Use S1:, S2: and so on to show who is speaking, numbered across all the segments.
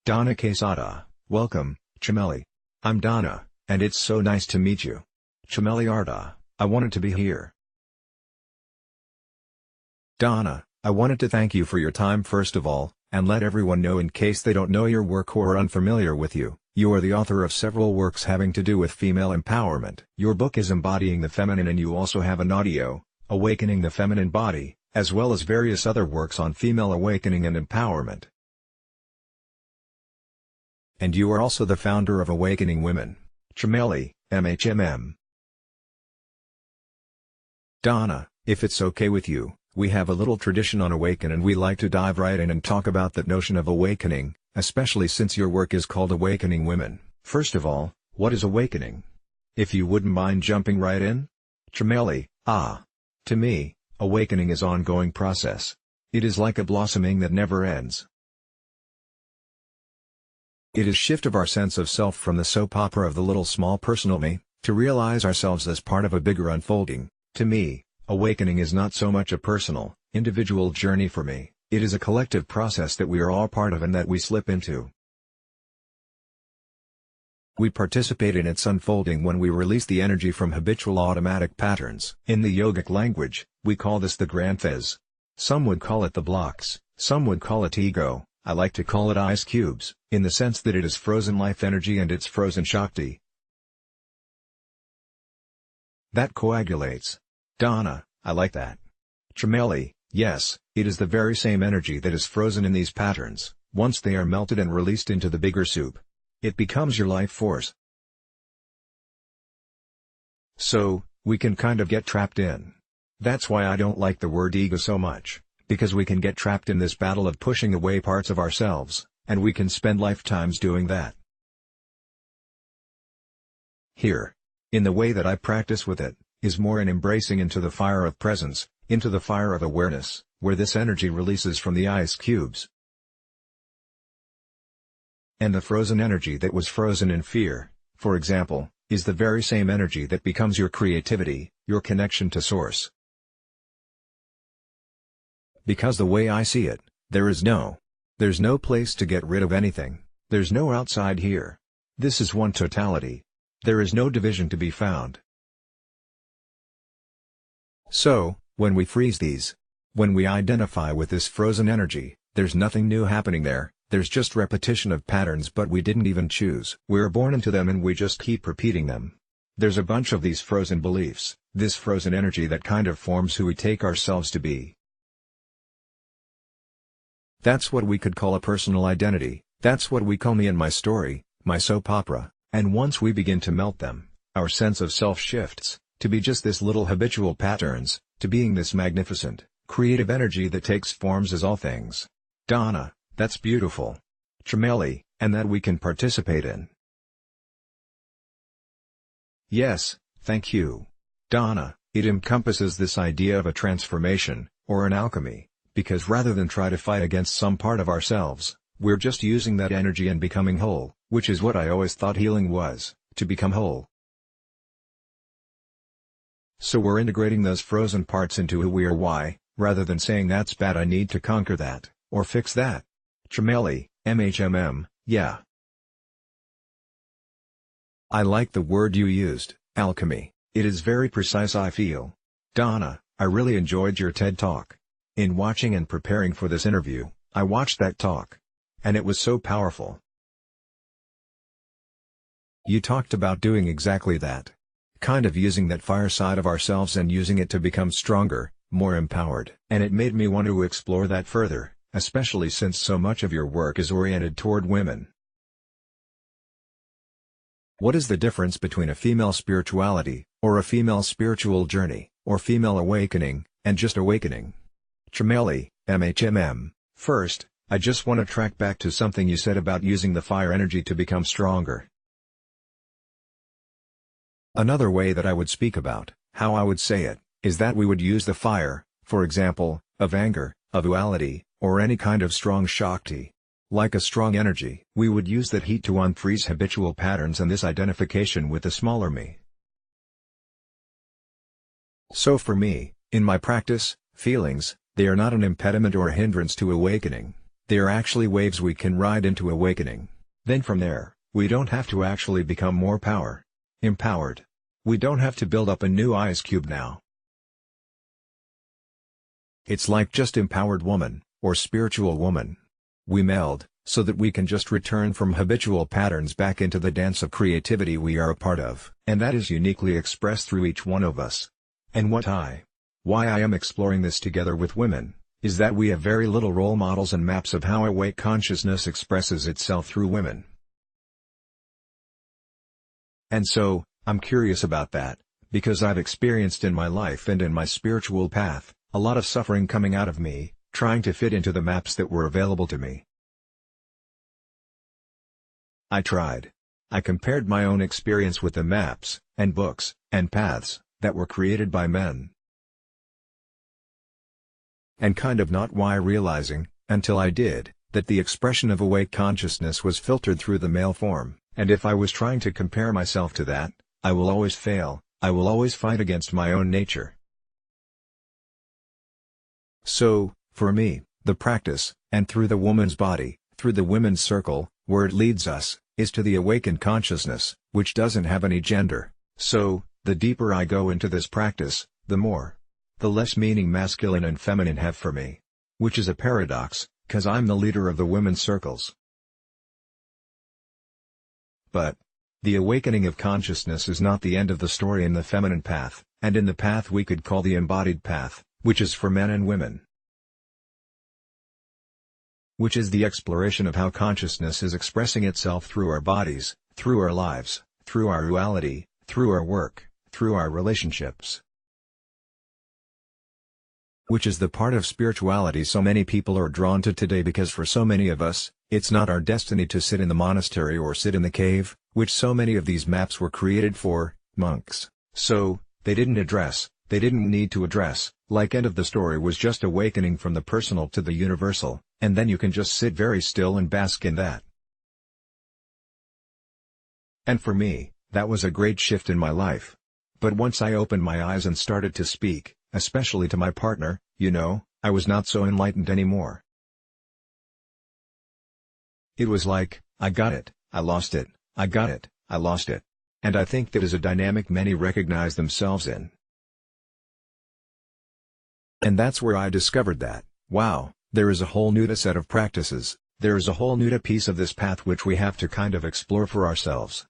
S1: Donna Quesada, welcome, Chameli. I'm Donna, and it's so nice to meet you. Chameli Ardagh, I wanted to be here.
S2: Donna, I wanted to thank you for your time first of all, and let everyone know in case they don't know your work or are unfamiliar with you. You are the author of several works having to do with female empowerment. Your book is Embodying the Feminine, and you also have an audio, Awakening the Feminine Body, as well as various other works on female awakening and empowerment. And you are also the founder of Awakening Women.
S1: Chameli, MHMM.
S2: Donna, if it's okay with you, we have a little tradition on Awaken, and we like to dive right in and talk about that notion of awakening, especially since your work is called Awakening Women.
S1: First of all, what is awakening? If you wouldn't mind jumping right in? Chameli, to me, awakening is ongoing process. It is like a blossoming that never ends.
S2: It is shift of our sense of self from the soap opera of the little small personal me, to realize ourselves as part of a bigger unfolding.
S1: To me, awakening is not so much a personal, individual journey for me, it is a collective process that we are all part of and that we slip into.
S2: We participate in its unfolding when we release the energy from habitual automatic patterns.
S1: In the yogic language, we call this the granthas. Some would call it the blocks, some would call it ego. I like to call it ice cubes, in the sense that it is frozen life energy and it's frozen Shakti that coagulates.
S2: Donna, I like that.
S1: Chameli, yes, it is the very same energy that is frozen in these patterns. Once they are melted and released into the bigger soup, it becomes your life force. So, we can kind of get trapped in. That's why I don't like the word ego so much. Because we can get trapped in this battle of pushing away parts of ourselves, and we can spend lifetimes doing that. Here, in the way that I practice with it, is more in embracing into the fire of presence, into the fire of awareness, where this energy releases from the ice cubes. And the frozen energy that was frozen in fear, for example, is the very same energy that becomes your creativity, your connection to source.
S2: Because the way I see it, there's no place to get rid of anything.
S1: There's no outside here. This is one totality. There is no division to be found.
S2: So, when we freeze these, when we identify with this frozen energy, there's nothing new happening there, there's just repetition of patterns, but we didn't even choose.
S1: We're born into them and we just keep repeating them. There's a bunch of these frozen beliefs, this frozen energy that kind of forms who we take ourselves to be.
S2: That's what we could call a personal identity, that's what we call me and my story, my soap opera.
S1: And once we begin to melt them, our sense of self shifts, to be just this little habitual patterns, to being this magnificent, creative energy that takes forms as all things. Donna, that's beautiful. Chameli, and that we can participate in. Yes, thank you. Donna, it encompasses this idea of a transformation, or an alchemy. Because rather than try to fight against some part of ourselves, we're just using that energy and becoming whole, which is what I always thought healing was, to become whole. So we're integrating those frozen parts into who we are. Why, rather than saying that's bad, I need to conquer that, or fix that. Chameli, MHMM, yeah.
S2: I like the word you used, alchemy.
S1: It is very precise, I feel. Donna, I really enjoyed your TED Talk. In watching and preparing for this interview, I watched that talk. And it was so powerful.
S2: You talked about doing exactly that. Kind of using that fire side of ourselves and using it to become stronger, more empowered.
S1: And it made me want to explore that further, especially since so much of your work is oriented toward women.
S2: What is the difference between a female spirituality, or a female spiritual journey, or female awakening, and just awakening?
S1: Chameli, MHMM. First, I just want to track back to something you said about using the fire energy to become stronger.
S2: Another way that I would speak about, how I would say it, is that we would use the fire, for example, of anger, of duality, or any kind of strong Shakti. Like a strong energy.
S1: We would use that heat to unfreeze habitual patterns and this identification with the smaller me.
S2: So for me, in my practice, feelings, they are not an impediment or a hindrance to awakening. they are actually waves we can ride into awakening. Then from there, we don't have to actually become more empowered. We don't have to build up a new ice cube now. It's like just empowered woman, or spiritual woman. We meld, so that we can just return from habitual patterns back into the dance of creativity we are a part of. And that is uniquely expressed through each one of us. And why I am exploring this together with women, is that we have very little role models and maps of how awake consciousness expresses itself through women. And so, I'm curious about that, because I've experienced in my life and in my spiritual path, a lot of suffering coming out of me, trying to fit into the maps that were available to me. I tried. I compared my own experience with the maps, and books, and paths, that were created by men. And kind of not why realizing, until I did, that the expression of awake consciousness was filtered through the male form, and if I was trying to compare myself to that, I will always fail, I will always fight against my own nature. So, for me, the practice, and through the woman's body, through the women's circle, where it leads us, is to the awakened consciousness, which doesn't have any gender. So, the deeper I go into this practice, the less meaning masculine and feminine have for me. Which is a paradox, 'cause I'm the leader of the women's circles. But the awakening of consciousness is not the end of the story in the feminine path, and in the path we could call the embodied path, which is for men and women. Which is the exploration of how consciousness is expressing itself through our bodies, through our lives, through our reality, through our work, through our relationships. Which is the part of spirituality so many people are drawn to today, because for so many of us, it's not our destiny to sit in the monastery or sit in the cave, which so many of these maps were created for, monks. So, they didn't need to address, like end of the story was just awakening from the personal to the universal, and then you can just sit very still and bask in that. And for me, that was a great shift in my life. But once I opened my eyes and started to speak, especially to my partner, I was not so enlightened anymore. It was like, I got it, I lost it, I got it, I lost it. And I think that is a dynamic many recognize themselves in. And that's where I discovered that, wow, there is a whole new set of practices, there is a whole new piece of this path which we have to kind of explore for ourselves.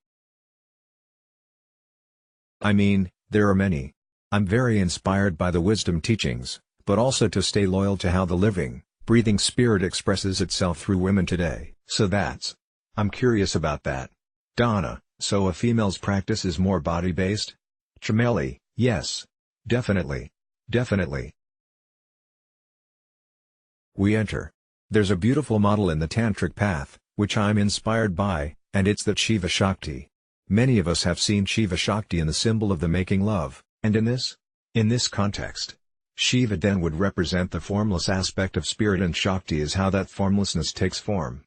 S2: I mean, there are many. I'm very inspired by the wisdom teachings, but also to stay loyal to how the living, breathing spirit expresses itself through women today. So I'm curious about that. Donna, so a female's practice is more body-based? Chameli, yes. Definitely. We enter. There's a beautiful model in the Tantric path, which I'm inspired by, and it's that Shiva Shakti. Many of us have seen Shiva Shakti in the symbol of the making love, and in this context, Shiva then would represent the formless aspect of spirit, and Shakti is how that formlessness takes form.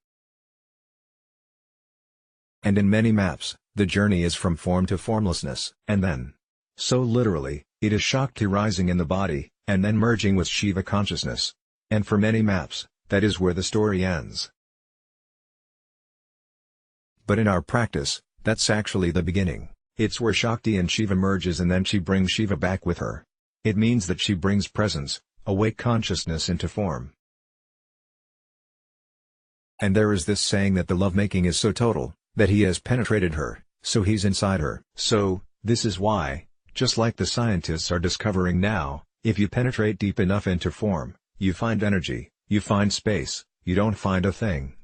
S2: And in many maps, the journey is from form to formlessness, and then. So literally, it is Shakti rising in the body, and then merging with Shiva consciousness. And for many maps, that is where the story ends. But in our practice, that's actually the beginning. It's where Shakti and Shiva merges, and then she brings Shiva back with her. It means that she brings presence, awake consciousness into form. And there is this saying that the lovemaking is so total, that he has penetrated her, so he's inside her. So, this is why, just like the scientists are discovering now, if you penetrate deep enough into form, you find energy, you find space, you don't find a thing.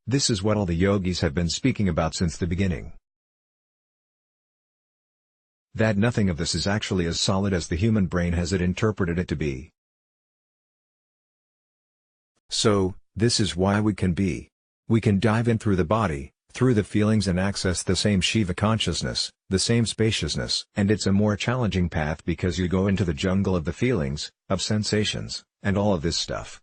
S2: This is what all the yogis have been speaking about since the beginning. That nothing of this is actually as solid as the human brain has it interpreted it to be. So, this is why we can dive in through the body, through the feelings, and access the same Shiva consciousness, the same spaciousness. And it's a more challenging path because you go into the jungle of the feelings, of sensations, and all of this stuff.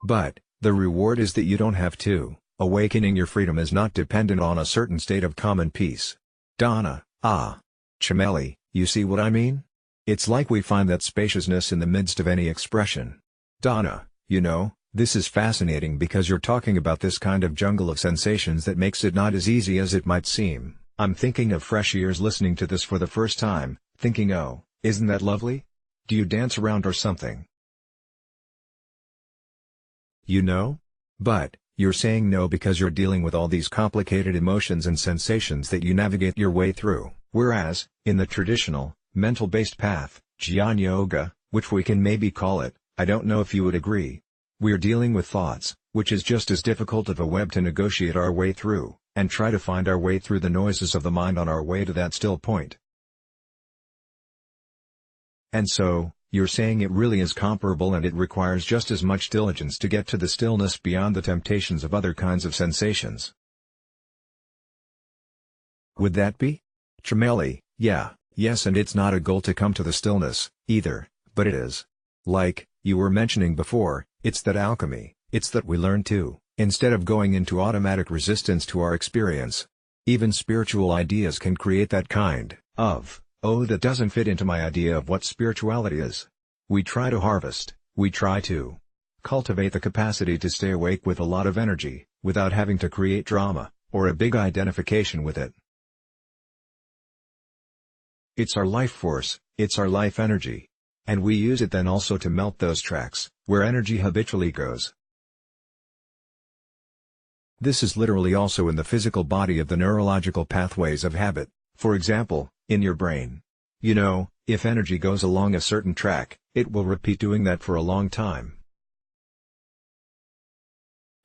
S2: But, the reward is that you don't have to. Awakening your freedom is not dependent on a certain state of common peace. Donna, Chameli, you see what I mean? It's like we find that spaciousness in the midst of any expression. Donna, You know, this is fascinating because you're talking about this kind of jungle of sensations that makes it not as easy as it might seem.
S1: I'm thinking of fresh ears listening to this for the first time, thinking, oh, isn't that lovely? Do you dance around or something?
S2: You know? But, you're saying no because you're dealing with all these complicated emotions and sensations that you navigate your way through.
S1: Whereas, in the traditional, mental-based path, Jnana Yoga, which we can maybe call it, I don't know if you would agree. We're dealing with thoughts, which is just as difficult of a web to negotiate our way through, and try to find our way through the noises of the mind on our way to that still point. And so, you're saying it really is comparable and it requires just as much diligence to get to the stillness beyond the temptations of other kinds of sensations.
S2: Would that be? Chameli, yeah, yes, and it's not a goal to come to the stillness, either, but it is. Like, you were mentioning before, it's that alchemy, it's that we learn to, instead of going into automatic resistance to our experience. Even spiritual ideas can create that kind of, oh, that doesn't fit into my idea of what spirituality is. We try to harvest, we try to cultivate the capacity to stay awake with a lot of energy, without having to create drama, or a big identification with it. It's our life force, it's our life energy. And we use it then also to melt those tracks, where energy habitually goes. This is literally also in the physical body of the neurological pathways of habit, for example, in your brain. You know, if energy goes along a certain track, it will repeat doing that for a long time.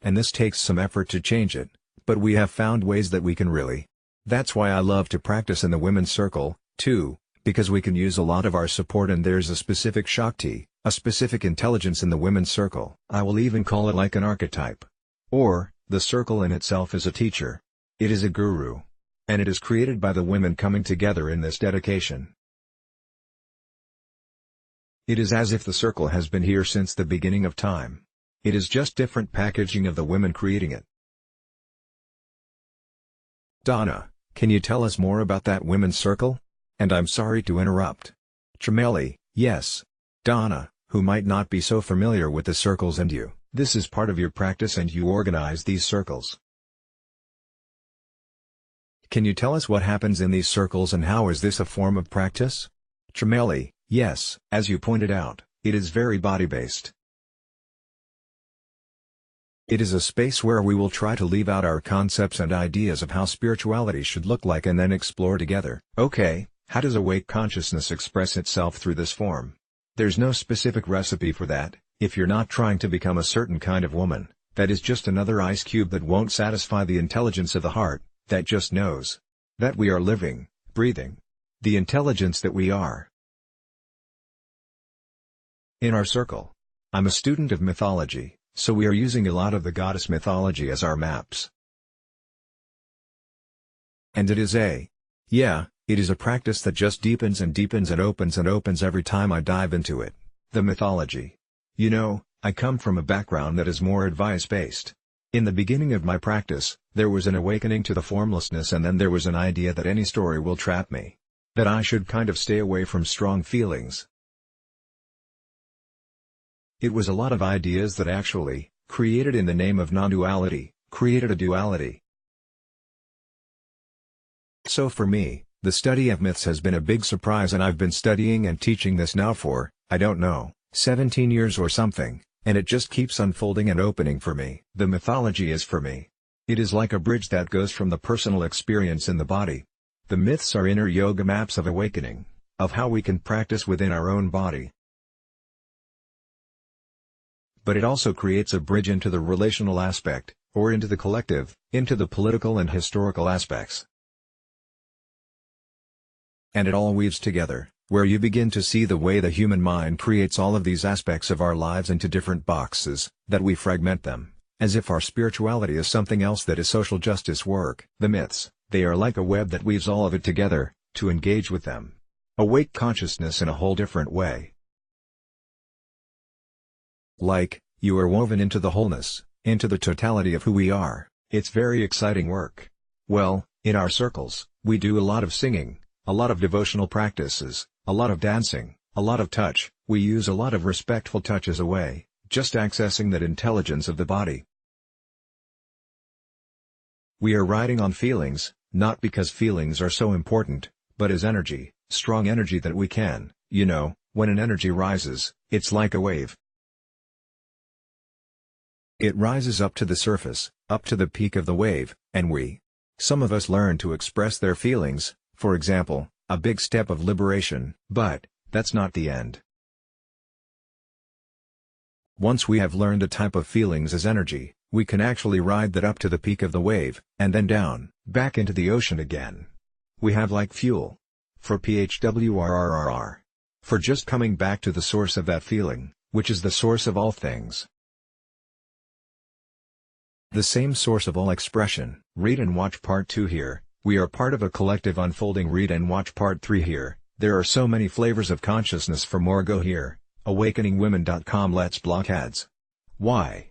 S2: And this takes some effort to change it, but we have found ways that we can really. That's why I love to practice in the women's circle, too. Because we can use a lot of our support and there's a specific Shakti, a specific intelligence in the women's circle. I will even call it like an archetype. Or, the circle in itself is a teacher. It is a guru. And it is created by the women coming together in this dedication. It is as if the circle has been here since the beginning of time. It is just different packaging of the women creating it. Donna, can you tell us more about that women's circle? And I'm sorry to interrupt. Chameli, yes. Donna, who might not be so familiar with the circles and you.
S1: This is part of your practice and you organize these circles.
S2: Can you tell us what happens in these circles and how is this a form of practice? Chameli, yes.
S1: As you pointed out, it is very body-based.
S2: It is a space where we will try to leave out our concepts and ideas of how spirituality should look like and then explore together.
S1: Okay. How does awake consciousness express itself through this form? There's no specific recipe for that. If you're not trying to become a certain kind of woman, that is just another ice cube that won't satisfy the intelligence of the heart, that just knows that we are living, breathing. The intelligence that we are. In our circle. I'm a student of mythology, so we are using a lot of the goddess mythology as our maps.
S2: And it is it is a practice that just deepens and deepens and opens every time I dive into it.
S1: The mythology. You know, I come from a background that is more advice-based. In the beginning of my practice, there was an awakening to the formlessness and then there was an idea that any story will trap me. That I should kind of stay away from strong feelings. It was a lot of ideas that actually, created in the name of non-duality, created a duality.
S2: So for me, the study of myths has been a big surprise and I've been studying and teaching this now for, I don't know, 17 years or something, and it just keeps unfolding and opening for me.
S1: The mythology is for me. It is like a bridge that goes from the personal experience in the body. The myths are inner yoga maps of awakening, of how we can practice within our own body. But it also creates a bridge into the relational aspect, or into the collective, into the political and historical aspects.
S2: And it all weaves together, where you begin to see the way the human mind creates all of these aspects of our lives into different boxes, that we fragment them, as if our spirituality is something else that is social justice work.
S1: The myths, they are like a web that weaves all of it together, to engage with them. Awake consciousness in a whole different way.
S2: Like, you are woven into the wholeness, into the totality of who we are.
S1: It's very exciting work. Well, in our circles, we do a lot of singing, a lot of devotional practices, a lot of dancing, a lot of touch. We use a lot of respectful touch as a way, just accessing that intelligence of the body. We are riding on feelings, not because feelings are so important, but as energy, strong energy that we can, when an energy rises, it's like a wave.
S2: It rises up to the surface, up to the peak of the wave, and some of us learn to express their feelings, for example, a big step of liberation.
S1: But that's not the end.
S2: Once we have learned a type of feelings as energy, we can actually ride that up to the peak of the wave, and then down,
S1: back into the ocean again. We have like fuel. For PHWRRRR. For just coming back to the source of that feeling, which is the source of all things.
S2: The same source of all expression.
S1: Read and watch part 2 here. We are part of a collective unfolding. Read and watch part 3 here. There are so many flavors of consciousness. For more, go here. AwakeningWomen.com. Let's block ads. Why?